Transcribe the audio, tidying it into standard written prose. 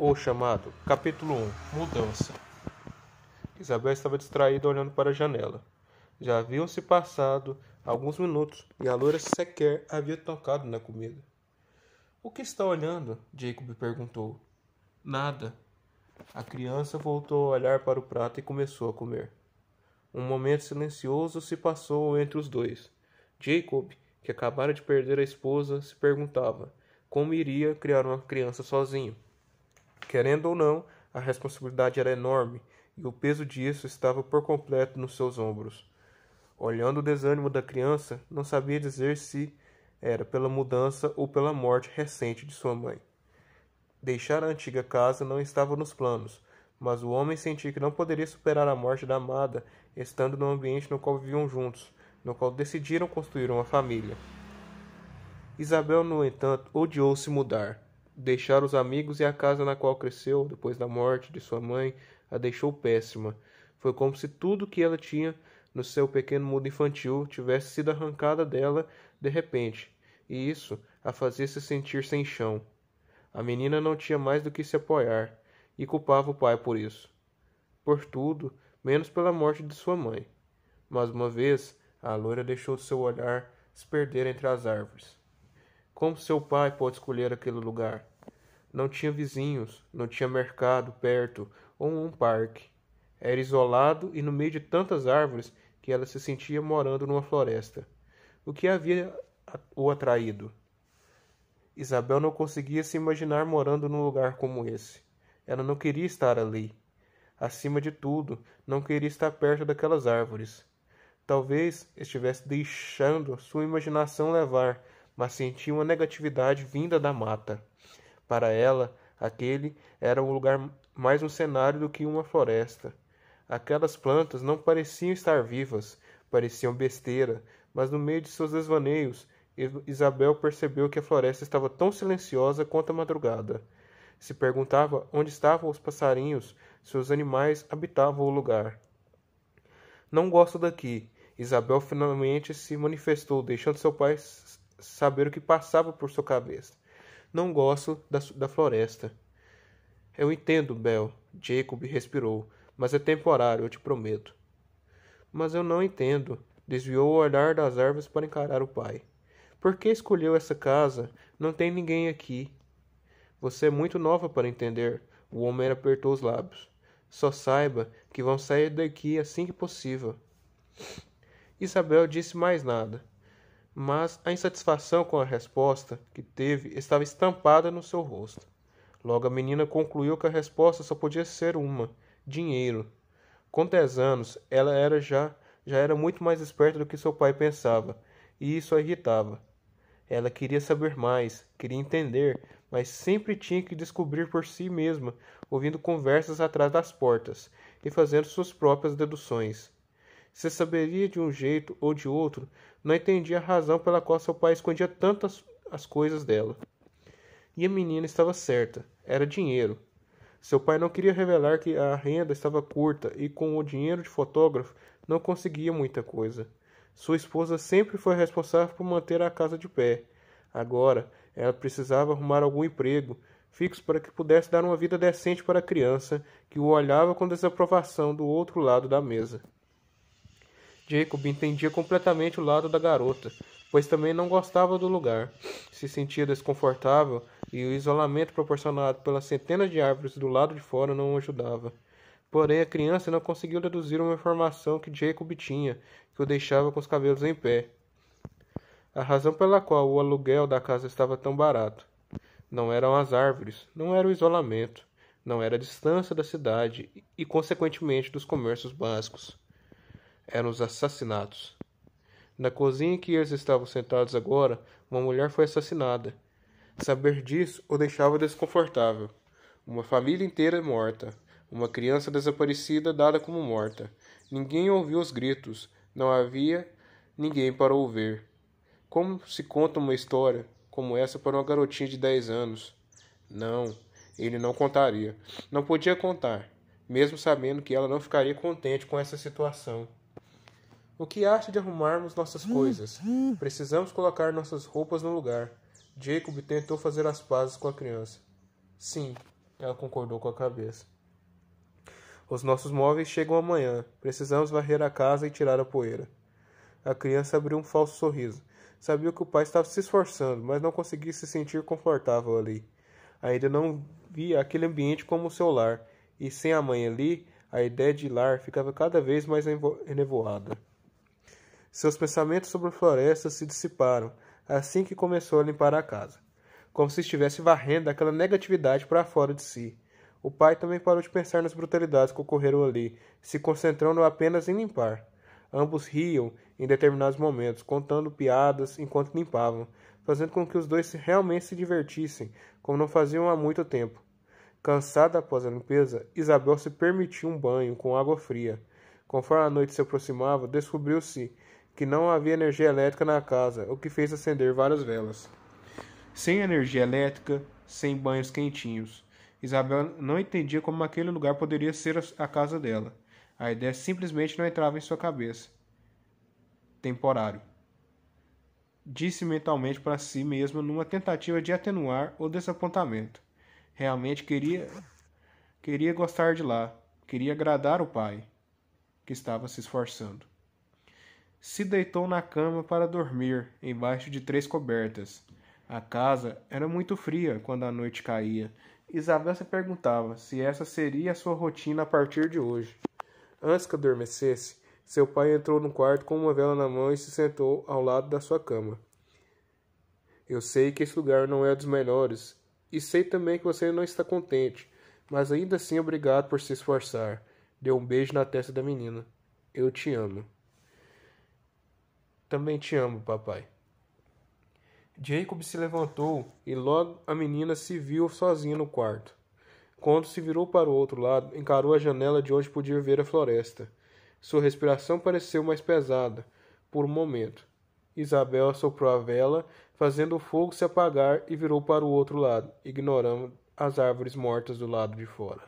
O chamado Capítulo 1 Mudança. Isabel estava distraída olhando para a janela. Já haviam se passado alguns minutos e a loira sequer havia tocado na comida. O que está olhando? Jacob perguntou. Nada. A criança voltou a olhar para o prato e começou a comer. Um momento silencioso se passou entre os dois. Jacob, que acabara de perder a esposa, se perguntava como iria criar uma criança sozinho. Querendo ou não, a responsabilidade era enorme e o peso disso estava por completo nos seus ombros. Olhando o desânimo da criança, não sabia dizer se era pela mudança ou pela morte recente de sua mãe. Deixar a antiga casa não estava nos planos, mas o homem sentia que não poderia superar a morte da amada, estando no ambiente no qual viviam juntos, no qual decidiram construir uma família. Isabel, no entanto, odiou se mudar. Deixar os amigos e a casa na qual cresceu, depois da morte de sua mãe, a deixou péssima. Foi como se tudo que ela tinha no seu pequeno mundo infantil tivesse sido arrancado dela de repente, e isso a fazia se sentir sem chão. A menina não tinha mais do que se apoiar, e culpava o pai por isso. Por tudo, menos pela morte de sua mãe. Mais uma vez, a loira deixou seu olhar se perder entre as árvores. Como seu pai pode escolher aquele lugar? Não tinha vizinhos, não tinha mercado perto ou um parque. Era isolado e no meio de tantas árvores que ela se sentia morando numa floresta. O que havia o atraído? Isabel não conseguia se imaginar morando num lugar como esse. Ela não queria estar ali. Acima de tudo, não queria estar perto daquelas árvores. Talvez estivesse deixando sua imaginação levar, mas sentia uma negatividade vinda da mata. Para ela, aquele era um lugar mais um cenário do que uma floresta. Aquelas plantas não pareciam estar vivas, pareciam besteira, mas no meio de seus desvaneios, Isabel percebeu que a floresta estava tão silenciosa quanto a madrugada. Se perguntava onde estavam os passarinhos, se os animais habitavam o lugar. Não gosto daqui. Isabel finalmente se manifestou, deixando seu pai saber o que passava por sua cabeça. Não gosto da floresta. Eu entendo, Bel. Jacob respirou. Mas é temporário, eu te prometo. Mas eu não entendo. Desviou o olhar das árvores para encarar o pai. Por que escolheu essa casa? Não tem ninguém aqui. Você é muito nova para entender. O homem apertou os lábios. Só saiba que vão sair daqui assim que possível. Isabel disse mais nada. Mas a insatisfação com a resposta que teve estava estampada no seu rosto. Logo a menina concluiu que a resposta só podia ser uma: dinheiro. Com 10 anos, ela já era muito mais esperta do que seu pai pensava, e isso a irritava. Ela queria saber mais, queria entender, mas sempre tinha que descobrir por si mesma, ouvindo conversas atrás das portas e fazendo suas próprias deduções. Se saberia de um jeito ou de outro, não entendia a razão pela qual seu pai escondia tantas as coisas dela. E a menina estava certa, era dinheiro. Seu pai não queria revelar que a renda estava curta e com o dinheiro de fotógrafo não conseguia muita coisa. Sua esposa sempre foi responsável por manter a casa de pé. Agora, ela precisava arrumar algum emprego fixo para que pudesse dar uma vida decente para a criança, que o olhava com desaprovação do outro lado da mesa. Jacob entendia completamente o lado da garota, pois também não gostava do lugar. Se sentia desconfortável e o isolamento proporcionado pelas centenas de árvores do lado de fora não o ajudava. Porém, a criança não conseguiu deduzir uma informação que Jacob tinha, que o deixava com os cabelos em pé. A razão pela qual o aluguel da casa estava tão barato. Não eram as árvores, não era o isolamento, não era a distância da cidade e, consequentemente, dos comércios básicos. Eram os assassinatos. Na cozinha em que eles estavam sentados agora, uma mulher foi assassinada. Saber disso o deixava desconfortável. Uma família inteira morta. Uma criança desaparecida dada como morta. Ninguém ouviu os gritos. Não havia ninguém para ouvir. Como se conta uma história como essa para uma garotinha de 10 anos? Não, ele não contaria. Não podia contar, mesmo sabendo que ela não ficaria contente com essa situação. O que acha de arrumarmos nossas coisas? Precisamos colocar nossas roupas no lugar. Jacob tentou fazer as pazes com a criança. Sim. Ela concordou com a cabeça. Os nossos móveis chegam amanhã. Precisamos varrer a casa e tirar a poeira. A criança abriu um falso sorriso. Sabia que o pai estava se esforçando, mas não conseguia se sentir confortável ali. Ainda não via aquele ambiente como seu lar, e sem a mãe ali, a ideia de lar ficava cada vez mais enevoada. Seus pensamentos sobre a floresta se dissiparam assim que começou a limpar a casa, como se estivesse varrendo aquela negatividade para fora de si. O pai também parou de pensar nas brutalidades que ocorreram ali, se concentrando apenas em limpar. Ambos riam em determinados momentos, contando piadas enquanto limpavam, fazendo com que os dois realmente se divertissem, como não faziam há muito tempo. Cansada após a limpeza, Isabel se permitiu um banho com água fria. Conforme a noite se aproximava, descobriu-se que não havia energia elétrica na casa, o que fez acender várias velas. Sem energia elétrica, sem banhos quentinhos, Isabel não entendia como aquele lugar poderia ser a casa dela. A ideia simplesmente não entrava em sua cabeça. Temporário. Disse mentalmente para si mesma numa tentativa de atenuar o desapontamento. Realmente queria gostar de lá, queria agradar o pai, que estava se esforçando. Se deitou na cama para dormir, embaixo de 3 cobertas. A casa era muito fria quando a noite caía. Isabel se perguntava se essa seria a sua rotina a partir de hoje. Antes que adormecesse, seu pai entrou no quarto com uma vela na mão e se sentou ao lado da sua cama. Eu sei que esse lugar não é dos melhores, e sei também que você não está contente, mas ainda assim obrigado por se esforçar. Deu um beijo na testa da menina. Eu te amo. Também te amo, papai. Jacob se levantou e logo a menina se viu sozinha no quarto. Quando se virou para o outro lado, encarou a janela de onde podia ver a floresta. Sua respiração pareceu mais pesada, por um momento. Isabel assoprou a vela, fazendo o fogo se apagar e virou para o outro lado, ignorando as árvores mortas do lado de fora.